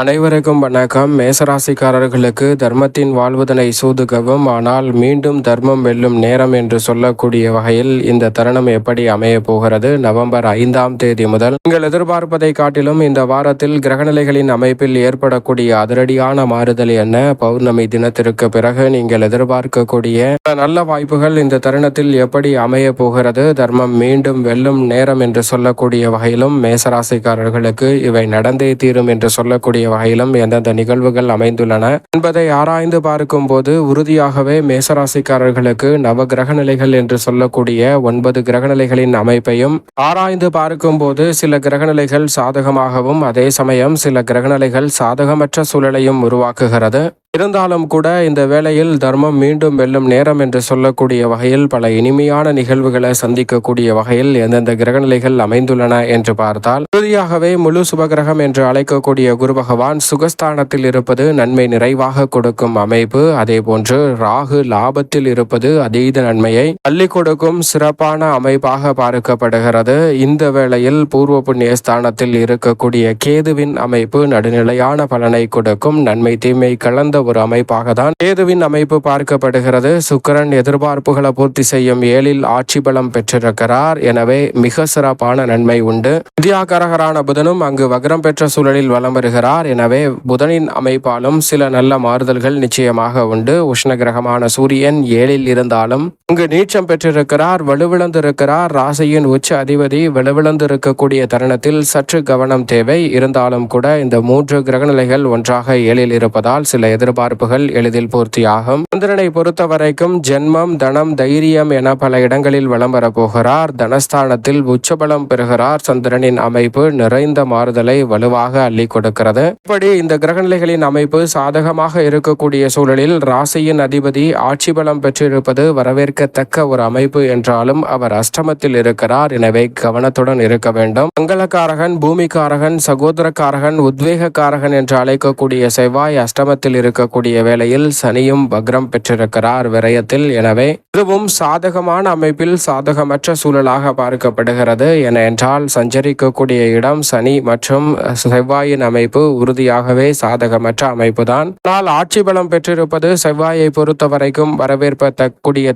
அனைவருக்கும் வணக்கம். மேசராசிக்காரர்களுக்கு தர்மத்தின் வாழ்வதனை சூதுகவும், ஆனால் மீண்டும் தர்மம் வெல்லும் நேரம் என்று சொல்லக்கூடிய வகையில் இந்த தருணம் எப்படி அமைய போகிறது? நவம்பர் 5ஆம் தேதி முதல் நீங்கள் எதிர்பார்ப்பதை காட்டிலும் இந்த வாரத்தில் கிரகநிலைகளின் அமைப்பில் ஏற்படக்கூடிய அதிரடியான மாறுதல் என்ன? பௌர்ணமி தினத்திற்கு பிறகு நீங்கள் எதிர்பார்க்கக்கூடிய நல்ல வாய்ப்புகள் இந்த தருணத்தில் எப்படி அமைய போகிறது? தர்மம் மீண்டும் வெல்லும் நேரம் என்று சொல்லக்கூடிய வகையிலும் மேசராசிக்காரர்களுக்கு இவை நடந்தே தீரும் என்று சொல்லக்கூடிய வகையிலும் எந்தெந்த நிகழ்வுகள் அமைந்துள்ளன என்பதை ஆராய்ந்து பார்க்கும் போது உறுதியாகவே மேசராசிக்காரர்களுக்கு நவ கிரக நிலைகள் என்று சொல்லக்கூடிய 9 கிரகநிலைகளின் அமைப்பையும் ஆராய்ந்து பார்க்கும் போது சில கிரகநிலைகள் சாதகமாகவும் அதே சமயம் சில கிரகநிலைகள் சாதகமற்ற சூழலையும் உருவாக்குகிறது. இருந்தாலும் கூட இந்த வேளையில் தர்மம் மீண்டும் வெல்லும் நேரம் என்று சொல்லக்கூடிய வகையில் பல இனிமையான நிகழ்வுகளை சந்திக்கக்கூடிய வகையில் எந்தெந்த கிரகநிலைகள் அமைந்துள்ளன என்று பார்த்தால், இறுதியாகவே முழு சுபகிரகம் என்று அழைக்கக்கூடிய குரு பகவான் சுகஸ்தானத்தில் இருப்பது நன்மை நிறைவாக கொடுக்கும் அமைப்பு. அதே போன்று ராகு லாபத்தில் இருப்பது அதீத நன்மையை அள்ளி கொடுக்கும் சிறப்பான அமைப்பாக பார்க்கப்படுகிறது. இந்த வேளையில் பூர்வ புண்ணிய ஸ்தானத்தில் இருக்கக்கூடிய கேதுவின் அமைப்பு நடுநிலையான பலனை கொடுக்கும். நன்மை தீமை கலந்த ஒரு அமைப்பாக தான் கேதுவின் அமைப்பு பார்க்கப்படுகிறது. சுக்கிரன் எதிர்பார்ப்புகளை பூர்த்தி செய்யும் 7இல் ஆட்சி பலம் பெற்றிருக்கிறார். எனவே மிக சிறப்பான நன்மை உண்டு. வித்யாகாரகரான புதனும் அங்கு வக்ரம் பெற்ற சூழலில் வலம் வருகிறார். எனவே புதனின் அமைப்பாலும் சில நல்ல மாறுதல்கள் நிச்சயமாக உண்டு. உஷ்ண கிரகமான சூரியன் 7இல் இருந்தாலும் இங்கு நீச்சம் பெற்றிருக்கிறார், வலுவிழந்திருக்கிறார். ராசியின் உச்ச அதிபதி வலுவிழந்திருக்கக்கூடிய தருணத்தில் சற்று கவனம் தேவை. இருந்தாலும் கூட இந்த 3 கிரகநிலைகள் ஒன்றாக 7இல் இருப்பதால் சில எதிர்பார்ப்புகள் எளிதில் பூர்த்தியாகும். சந்திரனை பொறுத்த வரைக்கும் ஜென்மம், தனம், தைரியம் என பல இடங்களில் வலம் வரப்போகிறார். தனஸ்தானத்தில் உச்சபலம் பெறுகிறார். சந்திரனின் அமைப்பு நிறைந்த மாறுதலை வலுவாக அள்ளி கொடுக்கிறது. இப்படி இந்த கிரகநிலைகளின் அமைப்பு சாதகமாக இருக்கக்கூடிய சூழலில் ராசியின் அதிபதி ஆட்சி பலம் பெற்றிருப்பது வரவேற்கத்தக்க ஒரு அமைப்பு என்றாலும் அவர் அஷ்டமத்தில் இருக்கிறார். எனவே கவனத்துடன் இருக்க வேண்டும். மங்களக்காரகன், பூமிக்காரகன், சகோதரக்காரகன், உத்வேகக்காரகன் என்று அழைக்கக்கூடிய செவ்வாய் அஷ்டமத்தில் இருக்கக்கூடிய வேளையில் சனியும் வக்ரம் பெற்றிருக்கிறார் விரயத்தில். எனவே இதுவும் சாதகமான அமைப்பில் சாதகமற்ற சூழலாக பார்க்கப்படுகிறது. என என்றால் சஞ்சரிக்கக்கூடிய இடம் சனி மற்றும் செவ்வாயின் அமைப்பு உறுதியாகவே சாதகமற்ற அமைப்பு தான். ஆனால் ஆட்சி பலம் பெற்றிருப்பது செவ்வாயை பொறுத்த வரைக்கும் வரவேற்பக்கூடிய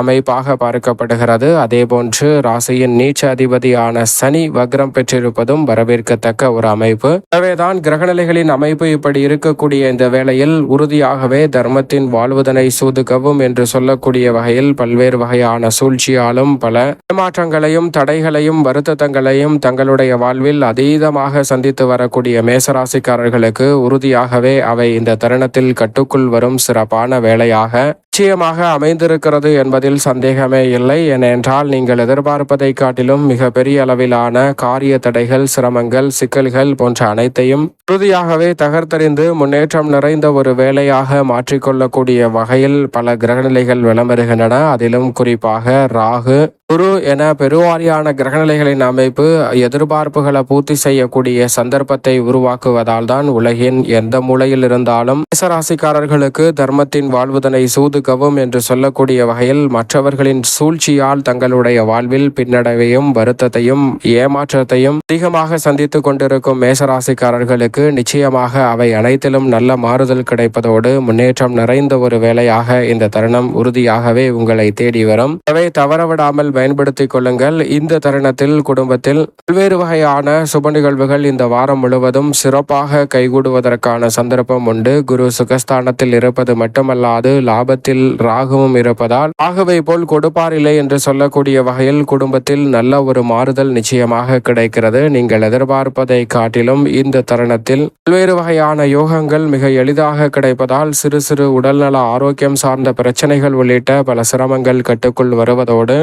அமைப்பாக பார்க்கப்படுகிறது. அதே போன்று ராசியின் நீச்ச அதிபதியான சனி வக்ரம் பெற்றிருப்பதும் வரவேற்கத்தக்க ஒரு அமைப்பு. எனவேதான் கிரகநிலைகளின் அமைப்பு இப்படி இருக்கக்கூடிய இந்த வேளையில் உறுதியாகவே தர்மத்தின் வாழ்வதனை சூதுகவும் என்று சொல்லக்கூடிய வகையில் பல்வேறு வகையான சூழ்ச்சியாலும் பல ஏமாற்றங்களையும் தடைகளையும் வருத்தங்களையும் தங்களுடைய வாழ்வில் அதீதமாக சந்தித்து வரக்கூடிய மேசராசிக்காரர்களுக்கு உறுதியாகவே அவை இந்த தருணத்தில் கட்டுக்குள் வரும் சிறப்பான வேளையாக நிச்சயமாக அமைந்திருக்கிறது என்பதில் சந்தேகமே இல்லை. ஏனென்றால் நீங்கள் எதிர்பார்ப்பதை காட்டிலும் மிக பெரிய அளவிலான காரிய தடைகள், சிரமங்கள், சிக்கல்கள் போன்ற அனைத்தையும் உறுதியாகவே தகர்த்தறிந்து முன்னேற்றம் நிறைந்த ஒரு வேலையாக மாற்றிக்கொள்ளக்கூடிய வகையில் பல கிரகநிலைகள் விளம்பருகின்றன. அதிலும் குறிப்பாக ராகு, குரு என பெருவாரியான கிரகநிலைகளின் அமைப்பு எதிர்பார்ப்புகளை பூர்த்தி செய்யக்கூடிய சந்தர்ப்பத்தை உருவாக்குவதால் தான் உலகின் எந்த மூலையில் இருந்தாலும் மேசராசிக்காரர்களுக்கு தர்மத்தின் வாழ்வதனை சூதுகவும் என்று சொல்லக்கூடிய வகையில் மற்றவர்களின் சூழ்ச்சியால் தங்களுடைய வாழ்வில் பின்னடைவையும் வருத்தத்தையும் ஏமாற்றத்தையும் அதிகமாக சந்தித்து கொண்டிருக்கும் மேசராசிக்காரர்களுக்கு நிச்சயமாக அவை அனைத்திலும் நல்ல மாறுதல் கிடைப்பதோடு முன்னேற்றம் நிறைந்த ஒரு வேலையாக இந்த தருணம் உறுதியாகவே உங்களை தேடி வரும். அவை தவறவிடாமல் பயன்படுத்திக் கொள்ளுங்கள். இந்த தருணத்தில் குடும்பத்தில் பல்வேறு வகையான சுப நிகழ்வுகள் இந்த வாரம் முழுவதும் சிறப்பாக கைகூடுவதற்கான சந்தர்ப்பம் உண்டு. குரு சுகஸ்தானத்தில் இருப்பது மட்டுமல்லாது லாபத்தில் ராகுவும் இருப்பதால் ஆகவே போல் கொடுப்பார் இல்லை என்று சொல்லக்கூடிய வகையில் குடும்பத்தில் நல்ல ஒரு மாறுதல் நிச்சயமாக கிடைக்கிறது. நீங்கள் எதிர்பார்ப்பதை காட்டிலும் இந்த தருணத்தில் பல்வேறு வகையான யோகங்கள் மிக எளிதாக கிடைப்பதால் சிறு சிறு உடல்நல ஆரோக்கியம் சார்ந்த பிரச்சனைகள் உள்ளிட்ட பல சிரமங்கள் கட்டுக்குள் வருவதோடு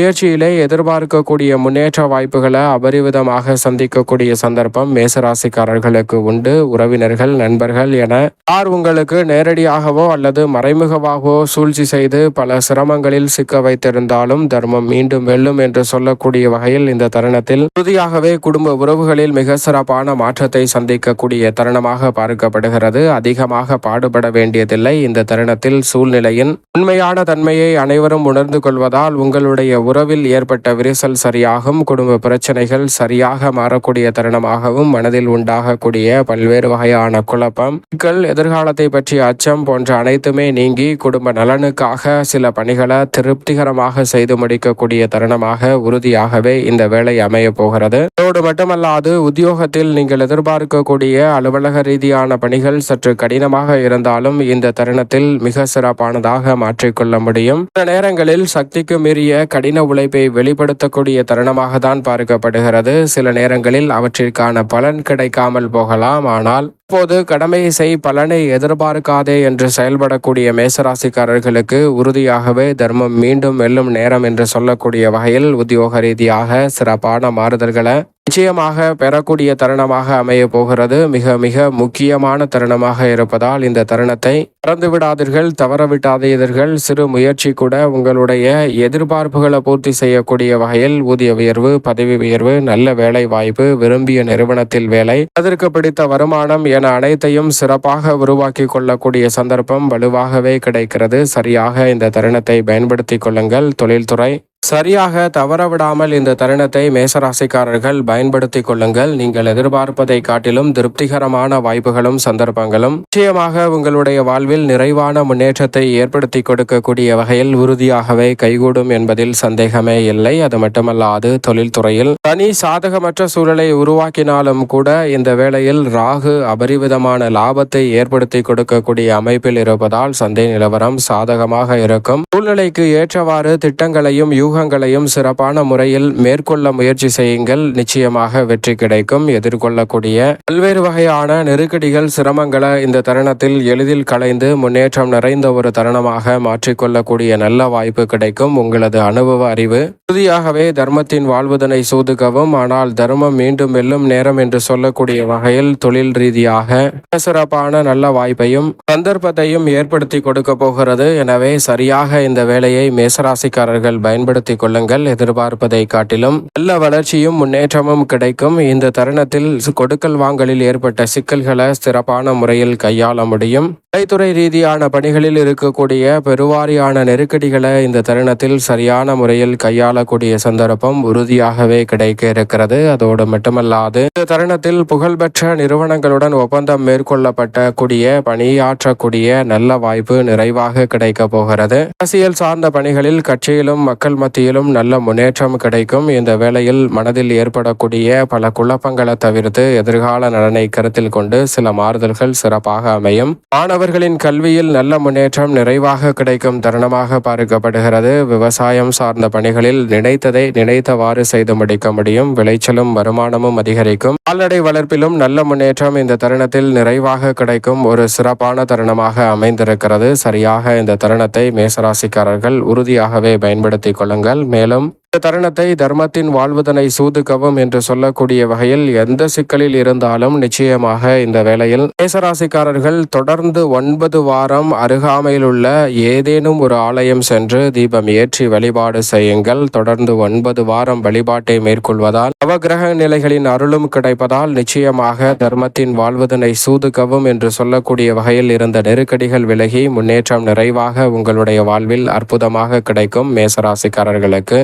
முயற்சியிலே எதிர்பார்க்கக்கூடிய முன்னேற்ற வாய்ப்புகளை அபரிவிதமாக சந்திக்கக்கூடிய சந்தர்ப்பம் மேசராசிக்காரர்களுக்கு உண்டு. உறவினர்கள், நண்பர்கள் என யார் உங்களுக்கு நேரடியாகவோ அல்லது மறைமுகமாகவோ சூழ்ச்சி செய்து பல சிரமங்களில் சிக்க வைத்திருந்தாலும் தர்மம் மீண்டும் வெல்லும் என்று சொல்லக்கூடிய வகையில் இந்த தருணத்தில் உறுதியாகவே குடும்ப உறவுகளில் மிக சிறப்பான மாற்றத்தை சந்திக்கக்கூடிய தருணமாக பார்க்கப்படுகிறது. அதிகமாக பாடுபட வேண்டியதில்லை. இந்த தருணத்தில் சூழ்நிலையின் உண்மையான தன்மையை அனைவரும் உணர்ந்து கொள்வதால் உங்களுடைய உறவில் ஏற்பட்ட விரிசல் சரியாகும். குடும்ப பிரச்சனைகள் சரியாக மாறக்கூடிய தருணமாகவும் மனதில் உண்டாகக்கூடிய பல்வேறு வகையான குழப்பம், சிக்கல், எதிர்காலத்தை பற்றிய அச்சம் போன்ற அனைத்துமே நீங்கி குடும்ப நலனுக்காக சில பணிகளை திருப்திகரமாக செய்து முடிக்கக்கூடிய தருணமாக உறுதியாகவே இந்த வேலை அமைய போகிறது. அதோடு மட்டுமல்லாது உத்தியோகத்தில் நீங்கள் எதிர்பார்க்கக்கூடிய அலுவலக ரீதியான பணிகள் சற்று கடினமாக இருந்தாலும் இந்த தருணத்தில் மிக சிறப்பானதாக மாற்றிக்கொள்ள முடியும். சில நேரங்களில் சக்திக்கு மீறிய கடின உழைப்பை வெளிப்படுத்தக்கூடிய தருணமாக தான் பார்க்கப்படுகிறது. சில நேரங்களில் அவற்றிற்கான பலன் கிடைக்காமல் போகலாம். ஆனால் இப்போது கடமை செய், பலனை எதிர்பார்க்காதே என்று செயல்படக்கூடிய மேசராசிக்காரர்களுக்கு உறுதியாகவே தர்மம் மீண்டும் வெல்லும் நேரம் என்று சொல்லக்கூடிய வகையில் உத்தியோக ரீதியாக சிறப்பான மாறுதல்களை நிச்சயமாக பெறக்கூடிய தருணமாக அமைய போகிறது. மிக மிக முக்கியமான தருணமாக இருப்பதால் இந்த தருணத்தை மறந்து விடாதீர்கள், தவற விடாதீர்கள். சிறு முயற்சி கூட உங்களுடைய எதிர்பார்ப்புகளை பூர்த்தி செய்யக்கூடிய வகையில் ஊதிய உயர்வு, பதவி உயர்வு, நல்ல வேலை வாய்ப்பு, விரும்பிய நிறுவனத்தில் வேலை, அதற்கு பிடித்த வருமானம் என அனைத்தையும் சிறப்பாக உருவாக்கி கொள்ளக்கூடிய சந்தர்ப்பம் வலுவாகவே கிடைக்கிறது. சரியாக இந்த தருணத்தை பயன்படுத்திக் கொள்ளுங்கள். தொழில்துறை சரியாக தவறவிடாமல் இந்த தருணத்தை மேசராசிக்காரர்கள் பயன்படுத்திக் கொள்ளுங்கள். நீங்கள் எதிர்பார்ப்பதை காட்டிலும் திருப்திகரமான வாய்ப்புகளும் சந்தர்ப்பங்களும் நிச்சயமாக உங்களுடைய வாழ்வில் நிறைவான முன்னேற்றத்தை ஏற்படுத்தி கொடுக்கக்கூடிய வகையில் உறுதியாகவே கைகூடும் என்பதில் சந்தேகமே இல்லை. அது மட்டுமல்லாது தொழில்துறையில் தனி சாதகமற்ற சூழலை உருவாக்கினாலும் கூட இந்த வேளையில் ராகு அபரிவிதமான லாபத்தை ஏற்படுத்தி கொடுக்கக்கூடிய அமைப்பில் இருப்பதால் சந்தை நிலவரம் சாதகமாக இருக்கும். சூழ்நிலைக்கு ஏற்றவாறு திட்டங்களையும் யூகங்களையும் சிறப்பான முறையில் மேற்கொள்ள முயற்சி செய்யுங்கள். நிச்சயமாக வெற்றி கிடைக்கும். எதிர்கொள்ளக்கூடிய பல்வேறு வகையான நெருக்கடிகள், சிரமங்களை இந்த தருணத்தில் எளிதில் களைந்து முன்னேற்றம் நிறைந்த ஒரு தருணமாக மாற்றிக்கொள்ளக்கூடிய நல்ல வாய்ப்பு கிடைக்கும். உங்களது அனுபவ அறிவு உறுதியாகவே தர்மத்தின் வாழ்வுதனை சூதுகவும், ஆனால் தர்மம் மீண்டும் வெல்லும் நேரம் என்று சொல்லக்கூடிய வகையில் தொழில் ரீதியாக சிறப்பான நல்ல வாய்ப்பையும் சந்தர்ப்பத்தையும் ஏற்படுத்தி கொடுக்க போகிறது. எனவே சரியாக இந்த வேலையை மேசராசிக்காரர்கள் பயன்படுத்திக் கொள்ளுங்கள். எதிர்பார்ப்பதை காட்டிலும் நல்ல வளர்ச்சியும் முன்னேற்றமும் கிடைக்கும். இந்த தருணத்தில் கொடுக்கல் வாங்கலில் ஏற்பட்ட சிக்கல்களை சிறப்பான முறையில் கையாள முடியும். கலைத்துறை ரீதியான பணிகளில் இருக்கக்கூடிய பெருவாரியான நெருக்கடிகளை இந்த தருணத்தில் சரியான முறையில் கையாளக்கூடிய சந்தர்ப்பம் உறுதியாகவே கிடைக்க இருக்கிறது. அதோடு மட்டுமல்லாது இந்த தருணத்தில் புகழ்பெற்ற நிறுவனங்களுடன் ஒப்பந்தம் மேற்கொள்ளப்பட்ட கூடிய பணியாற்றக்கூடிய நல்ல வாய்ப்பு நிறைவாக கிடைக்க போகிறது. அரசியல் சார்ந்த பணிகளில் கட்சியிலும் மக்கள் மத்தியிலும் நல்ல முன்னேற்றம் கிடைக்கும். இந்த வேளையில் மனதில் ஏற்படக்கூடிய பல குழப்பங்களை தவிர்த்து எதிர்கால நலனை கருத்தில் கொண்டு சில மாறுதல்கள் சிறப்பாக அமையும். மாணவர்களின் கல்வியில் நல்ல முன்னேற்றம் நிறைவாக கிடைக்கும் தருணமாக பார்க்கப்படுகிறது. விவசாயம் சார்ந்த பணிகளில் நினைத்ததை நினைத்தவாறு செய்து முடிக்க முடியும். விளைச்சலும் வருமானமும் அதிகரிக்கும். கால்நடை வளர்ப்பிலும் நல்ல முன்னேற்றம் இந்த தருணத்தில் நிறைவாக கிடைக்கும் ஒரு சிறப்பான தருணமாக அமைந்திருக்கிறது. சரியாக இந்த தருணத்தை மேசராசிக்காரர்கள் உறுதியாகவே பயன்படுத்திக் கொள்ளுங்கள். மேலும் இந்த தருணத்தை தர்மத்தின் வாழ்வுதனை சூதுக்கவும் என்று சொல்லக்கூடிய வகையில் எந்த சிக்கலில் இருந்தாலும் நிச்சயமாக இந்த வேளையில் மேசராசிக்காரர்கள் தொடர்ந்து 9 வாரம் அருகாமையில் உள்ள ஏதேனும் ஒரு ஆலயம் சென்று தீபம் ஏற்றி வழிபாடு செய்யுங்கள். தொடர்ந்து 9 வாரம் வழிபாட்டை மேற்கொள்வதால் நவகிரக நிலைகளின் அருளும் கிடைப்பதால் நிச்சயமாக தர்மத்தின் வாழ்வுதனை சூதுக்கவும் என்று சொல்லக்கூடிய வகையில் இருந்த நெருக்கடிகள் விலகி முன்னேற்றம் நிறைவாக உங்களுடைய வாழ்வில் அற்புதமாக கிடைக்கும். மேசராசிக்காரர்களுக்கு